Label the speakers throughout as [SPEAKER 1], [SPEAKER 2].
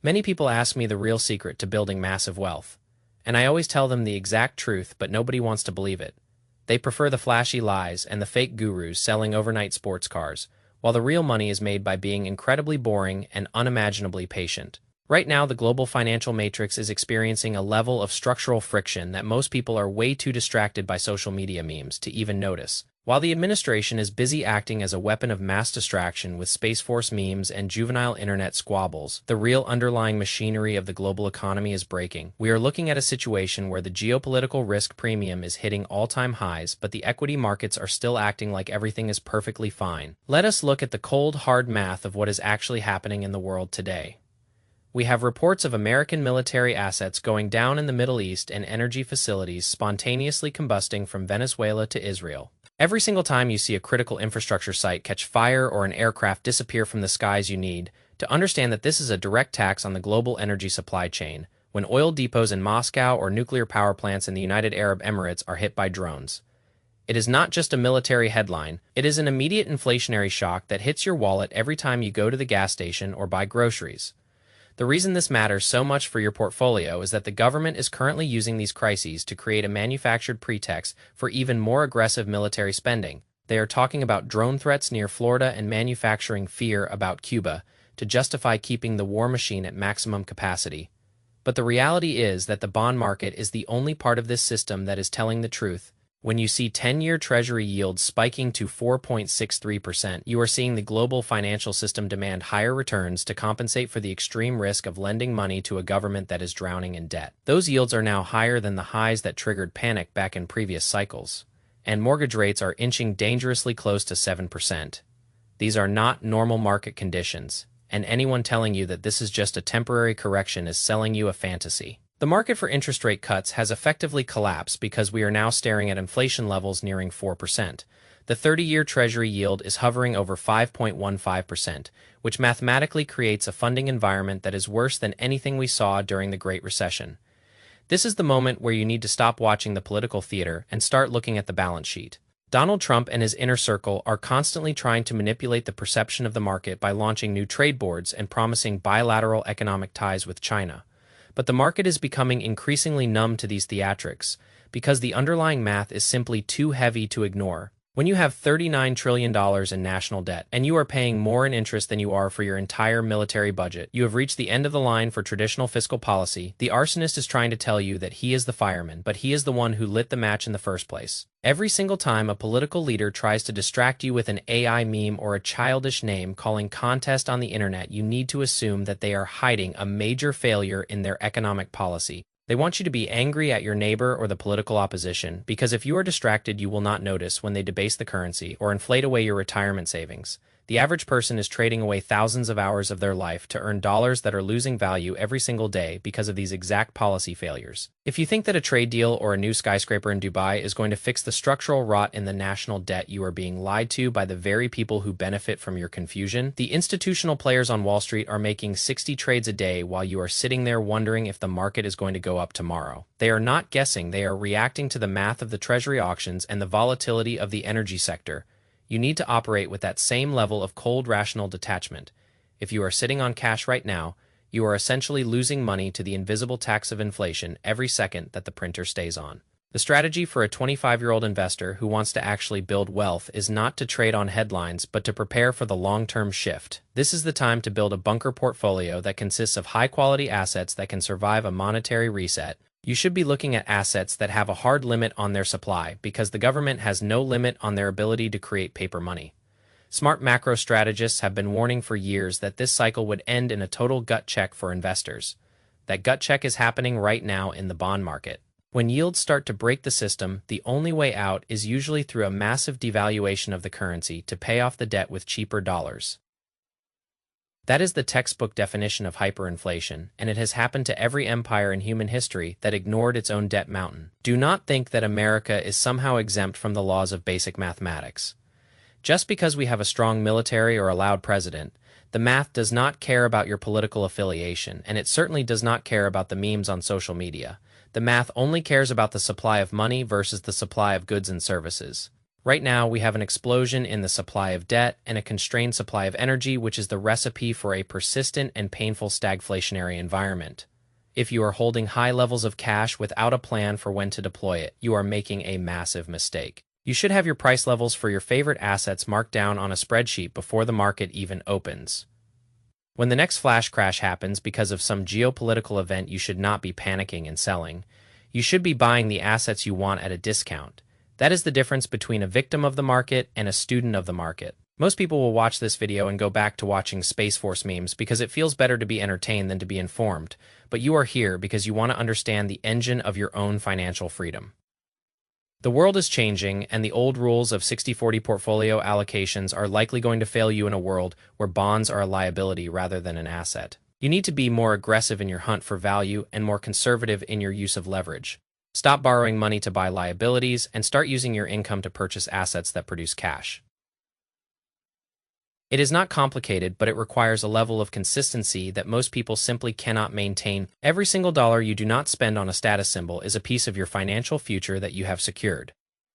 [SPEAKER 1] Many people ask me the real secret to building massive wealth. And I always tell them the exact truth, but nobody wants to believe it. They prefer the flashy lies and the fake gurus selling overnight sports cars, while the real money is made by being incredibly boring and unimaginably patient. Right now, the global financial matrix is experiencing a level of structural friction that most people are way too distracted by social media memes to even notice. While the administration is busy acting as a weapon of mass distraction with Space Force memes and juvenile internet squabbles, the real underlying machinery of the global economy is breaking. We are looking at a situation where the geopolitical risk premium is hitting all-time highs, but the equity markets are still acting like everything is perfectly fine. Let us look at the cold, hard math of what is actually happening in the world today. We have reports of American military assets going down in the Middle East and energy facilities spontaneously combusting from Venezuela to Israel. Every single time you see a critical infrastructure site catch fire or an aircraft disappear from the skies, you need to understand that this is a direct tax on the global energy supply chain, when oil depots in Moscow or nuclear power plants in the United Arab Emirates are hit by drones. It is not just a military headline, it is an immediate inflationary shock that hits your wallet every time you go to the gas station or buy groceries. The reason this matters so much for your portfolio is that the government is currently using these crises to create a manufactured pretext for even more aggressive military spending. They are talking about drone threats near Florida and manufacturing fear about Cuba to justify keeping the war machine at maximum capacity. But the reality is that the bond market is the only part of this system that is telling the truth. When you see 10-year Treasury yields spiking to 4.63%, you are seeing the global financial system demand higher returns to compensate for the extreme risk of lending money to a government that is drowning in debt. Those yields are now higher than the highs that triggered panic back in previous cycles, and mortgage rates are inching dangerously close to 7%. These are not normal market conditions, and anyone telling you that this is just a temporary correction is selling you a fantasy. The market for interest rate cuts has effectively collapsed because we are now staring at inflation levels nearing 4%. The 30-year Treasury yield is hovering over 5.15%, which mathematically creates a funding environment that is worse than anything we saw during the Great Recession. This is the moment where you need to stop watching the political theater and start looking at the balance sheet. Donald Trump and his inner circle are constantly trying to manipulate the perception of the market by launching new trade boards and promising bilateral economic ties with China. But the market is becoming increasingly numb to these theatrics because the underlying math is simply too heavy to ignore. When you have $39 trillion in national debt and you are paying more in interest than you are for your entire military budget, you have reached the end of the line for traditional fiscal policy. The arsonist is trying to tell you that he is the fireman, but he is the one who lit the match in the first place. Every single time a political leader tries to distract you with an AI meme or a childish name calling contest on the internet, you need to assume that they are hiding a major failure in their economic policy. They want you to be angry at your neighbor or the political opposition, because if you are distracted, you will not notice when they debase the currency or inflate away your retirement savings. The average person is trading away thousands of hours of their life to earn dollars that are losing value every single day because of these exact policy failures. If you think that a trade deal or a new skyscraper in Dubai is going to fix the structural rot in the national debt, you are being lied to by the very people who benefit from your confusion. The institutional players on Wall Street are making 60 trades a day while you are sitting there wondering if the market is going to go up tomorrow. They are not guessing, they are reacting to the math of the Treasury auctions and the volatility of the energy sector. You need to operate with that same level of cold, rational detachment. If you are sitting on cash right now, you are essentially losing money to the invisible tax of inflation every second that the printer stays on. The strategy for a 25-year-old investor who wants to actually build wealth is not to trade on headlines, but to prepare for the long-term shift. This is the time to build a bunker portfolio that consists of high-quality assets that can survive a monetary reset. You should be looking at assets that have a hard limit on their supply because the government has no limit on their ability to create paper money. Smart macro strategists have been warning for years that this cycle would end in a total gut check for investors. That gut check is happening right now in the bond market. When yields start to break the system, the only way out is usually through a massive devaluation of the currency to pay off the debt with cheaper dollars. That is the textbook definition of hyperinflation, and it has happened to every empire in human history that ignored its own debt mountain. Do not think that America is somehow exempt from the laws of basic mathematics. Just because we have a strong military or a loud president, the math does not care about your political affiliation, and it certainly does not care about the memes on social media. The math only cares about the supply of money versus the supply of goods and services. Right now, we have an explosion in the supply of debt and a constrained supply of energy, which is the recipe for a persistent and painful stagflationary environment. If you are holding high levels of cash without a plan for when to deploy it, you are making a massive mistake. You should have your price levels for your favorite assets marked down on a spreadsheet before the market even opens. When the next flash crash happens because of some geopolitical event, you should not be panicking and selling. You should be buying the assets you want at a discount. That is the difference between a victim of the market and a student of the market. Most people will watch this video and go back to watching Space Force memes because it feels better to be entertained than to be informed, but you are here because you want to understand the engine of your own financial freedom. The world is changing, and the old rules of 60-40 portfolio allocations are likely going to fail you in a world where bonds are a liability rather than an asset. You need to be more aggressive in your hunt for value and more conservative in your use of leverage. Stop borrowing money to buy liabilities and start using your income to purchase assets that produce cash. It is not complicated, but it requires a level of consistency that most people simply cannot maintain. Every single dollar you do not spend on a status symbol is a piece of your financial future that you have secured.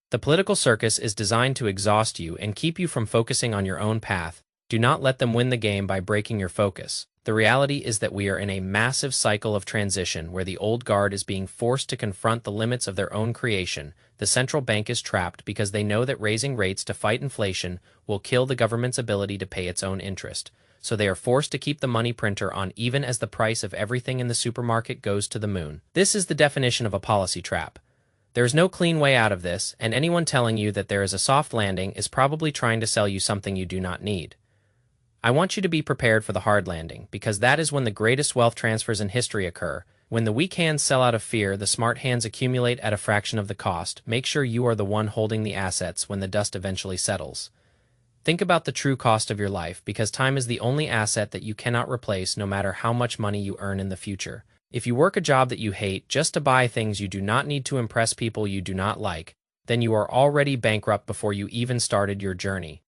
[SPEAKER 1] The political circus is designed to exhaust you and keep you from focusing on your own path. Do not let them win the game by breaking your focus. The reality is that we are in a massive cycle of transition where the old guard is being forced to confront the limits of their own creation. The central bank is trapped because they know that raising rates to fight inflation will kill the government's ability to pay its own interest. So they are forced to keep the money printer on even as the price of everything in the supermarket goes to the moon. This is the definition of a policy trap. There is no clean way out of this, and anyone telling you that there is a soft landing is probably trying to sell you something you do not need. I want you to be prepared for the hard landing, because that is when the greatest wealth transfers in history occur. When the weak hands sell out of fear, the smart hands accumulate at a fraction of the cost. Make sure you are the one holding the assets when the dust eventually settles. Think about the true cost of your life, because time is the only asset that you cannot replace no matter how much money you earn in the future. If you work a job that you hate just to buy things you do not need to impress people you do not like, then you are already bankrupt before you even started your journey.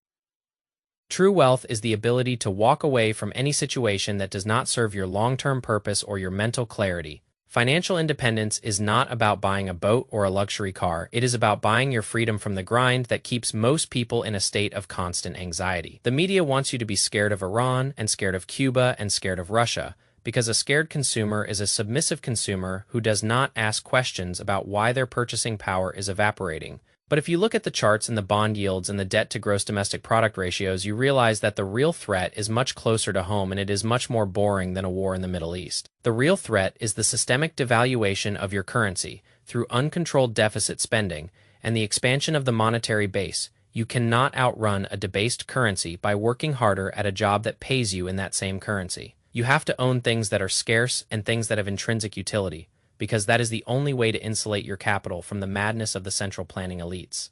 [SPEAKER 1] True wealth is the ability to walk away from any situation that does not serve your long-term purpose or your mental clarity. Financial independence is not about buying a boat or a luxury car. It is about buying your freedom from the grind that keeps most people in a state of constant anxiety. The media wants you to be scared of Iran and scared of Cuba and scared of Russia, because a scared consumer is a submissive consumer who does not ask questions about why their purchasing power is evaporating. But if you look at the charts and the bond yields and the debt to gross domestic product ratios, you realize that the real threat is much closer to home, and it is much more boring than a war in the Middle East. The real threat is the systemic devaluation of your currency through uncontrolled deficit spending and the expansion of the monetary base. You cannot outrun a debased currency by working harder at a job that pays you in that same currency. You have to own things that are scarce and things that have intrinsic utility, because that is the only way to insulate your capital from the madness of the central planning elites.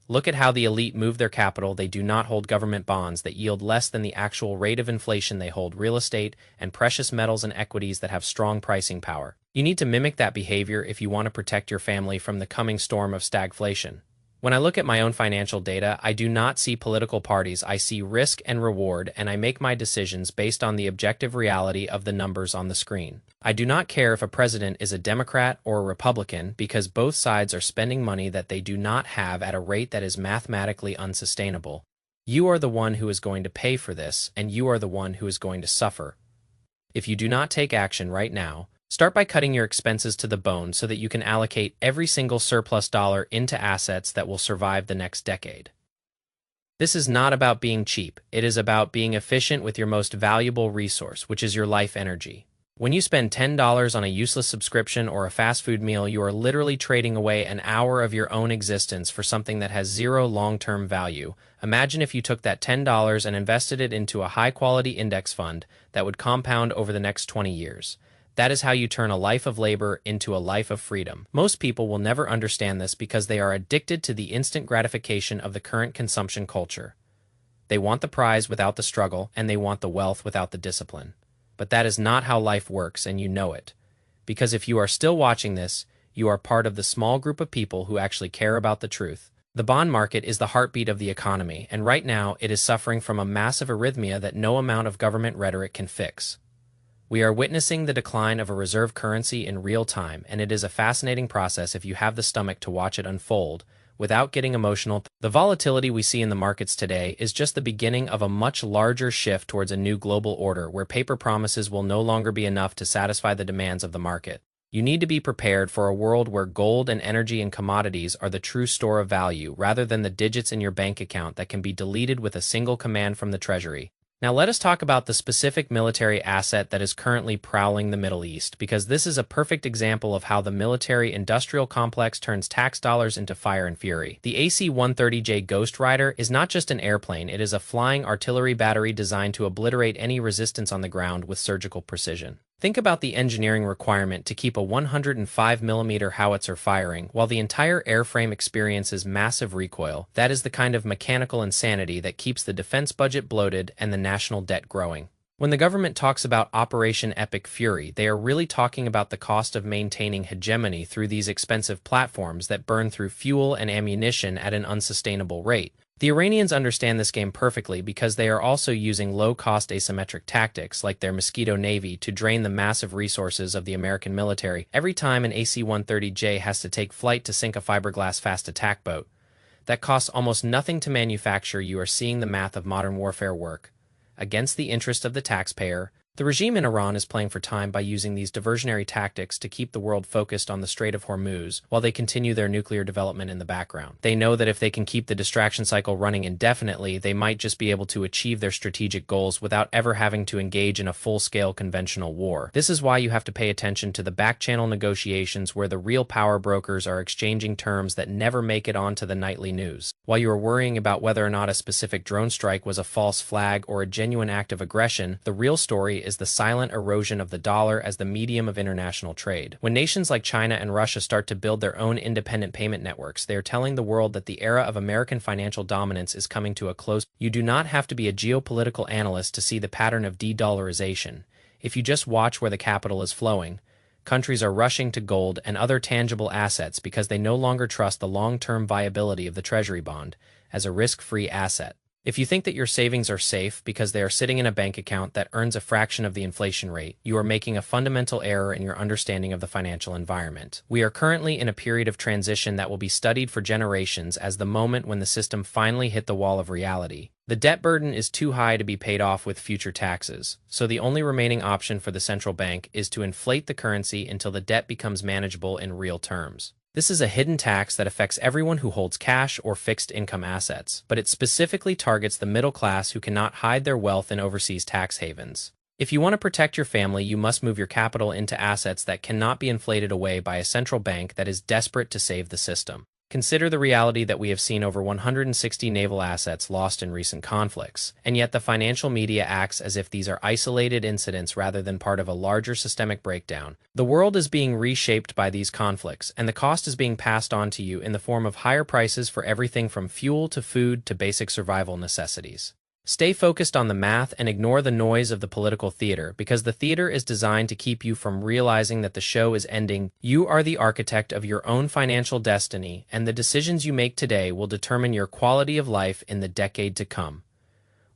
[SPEAKER 1] Look at how the elite move their capital. They do not hold government bonds that yield less than the actual rate of inflation. They hold real estate and precious metals and equities that have strong pricing power. You need to mimic that behavior if you want to protect your family from the coming storm of stagflation. When I look at my own financial data, I do not see political parties. I see risk and reward, and I make my decisions based on the objective reality of the numbers on the screen. I do not care if a president is a Democrat or a Republican, because both sides are spending money that they do not have at a rate that is mathematically unsustainable. You are the one who is going to pay for this, and you are the one who is going to suffer. If you do not take action right now, start by cutting your expenses to the bone so that you can allocate every single surplus dollar into assets that will survive the next decade. This is not about being cheap. It is about being efficient with your most valuable resource, which is your life energy. When you spend $10 on a useless subscription or a fast food meal, you are literally trading away an hour of your own existence for something that has zero long-term value. Imagine if you took that $10 and invested it into a high-quality index fund that would compound over the next 20 years. That is how you turn a life of labor into a life of freedom. Most people will never understand this because they are addicted to the instant gratification of the current consumption culture. They want the prize without the struggle, and they want the wealth without the discipline. But that is not how life works, and you know it. Because if you are still watching this, you are part of the small group of people who actually care about the truth. The bond market is the heartbeat of the economy, and right now it is suffering from a massive arrhythmia that no amount of government rhetoric can fix. We are witnessing the decline of a reserve currency in real time, and it is a fascinating process if you have the stomach to watch it unfold, without getting emotional. The volatility we see in the markets today is just the beginning of a much larger shift towards a new global order where paper promises will no longer be enough to satisfy the demands of the market. You need to be prepared for a world where gold and energy and commodities are the true store of value rather than the digits in your bank account that can be deleted with a single command from the Treasury. Now let us talk about the specific military asset that is currently prowling the Middle East, because this is a perfect example of how the military-industrial complex turns tax dollars into fire and fury. The AC-130J Ghost Rider is not just an airplane, it is a flying artillery battery designed to obliterate any resistance on the ground with surgical precision. Think about the engineering requirement to keep a 105mm howitzer firing while the entire airframe experiences massive recoil. That is the kind of mechanical insanity that keeps the defense budget bloated and the national debt growing. When the government talks about Operation Epic Fury, they are really talking about the cost of maintaining hegemony through these expensive platforms that burn through fuel and ammunition at an unsustainable rate. The Iranians understand this game perfectly because they are also using low-cost asymmetric tactics like their Mosquito Navy to drain the massive resources of the American military every time an AC-130J has to take flight to sink a fiberglass fast attack boat. That costs almost nothing to manufacture. You are seeing the math of modern warfare work. Against the interest of the taxpayer, the regime in Iran is playing for time by using these diversionary tactics to keep the world focused on the Strait of Hormuz while they continue their nuclear development in the background. They know that if they can keep the distraction cycle running indefinitely, they might just be able to achieve their strategic goals without ever having to engage in a full-scale conventional war. This is why you have to pay attention to the back-channel negotiations where the real power brokers are exchanging terms that never make it onto the nightly news. While you are worrying about whether or not a specific drone strike was a false flag or a genuine act of aggression, the real story is the silent erosion of the dollar as the medium of international trade. When nations like China and Russia start to build their own independent payment networks, they are telling the world that the era of American financial dominance is coming to a close. You do not have to be a geopolitical analyst to see the pattern of de-dollarization. If you just watch where the capital is flowing, countries are rushing to gold and other tangible assets because they no longer trust the long-term viability of the Treasury bond as a risk-free asset. If you think that your savings are safe because they are sitting in a bank account that earns a fraction of the inflation rate, you are making a fundamental error in your understanding of the financial environment. We are currently in a period of transition that will be studied for generations as the moment when the system finally hit the wall of reality. The debt burden is too high to be paid off with future taxes, so the only remaining option for the central bank is to inflate the currency until the debt becomes manageable in real terms. This is a hidden tax that affects everyone who holds cash or fixed income assets, but it specifically targets the middle class who cannot hide their wealth in overseas tax havens. If you want to protect your family, you must move your capital into assets that cannot be inflated away by a central bank that is desperate to save the system. Consider the reality that we have seen over 160 naval assets lost in recent conflicts, and yet the financial media acts as if these are isolated incidents rather than part of a larger systemic breakdown. The world is being reshaped by these conflicts, and the cost is being passed on to you in the form of higher prices for everything from fuel to food to basic survival necessities. Stay focused on the math and ignore the noise of the political theater, because the theater is designed to keep you from realizing that the show is ending. You are the architect of your own financial destiny, and the decisions you make today will determine your quality of life in the decade to come.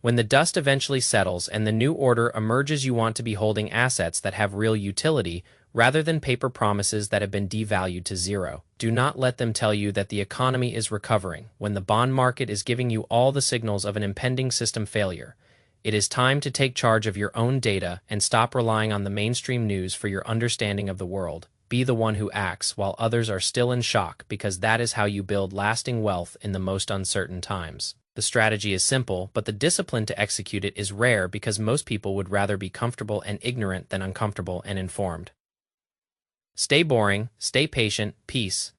[SPEAKER 1] When the dust eventually settles and the new order emerges, you want to be holding assets that have real utility rather than paper promises that have been devalued to zero. Do not let them tell you that the economy is recovering when the bond market is giving you all the signals of an impending system failure. It is time to take charge of your own data and stop relying on the mainstream news for your understanding of the world. Be the one who acts while others are still in shock, because that is how you build lasting wealth in the most uncertain times. The strategy is simple, but the discipline to execute it is rare because most people would rather be comfortable and ignorant than uncomfortable and informed. Stay boring, stay patient, peace.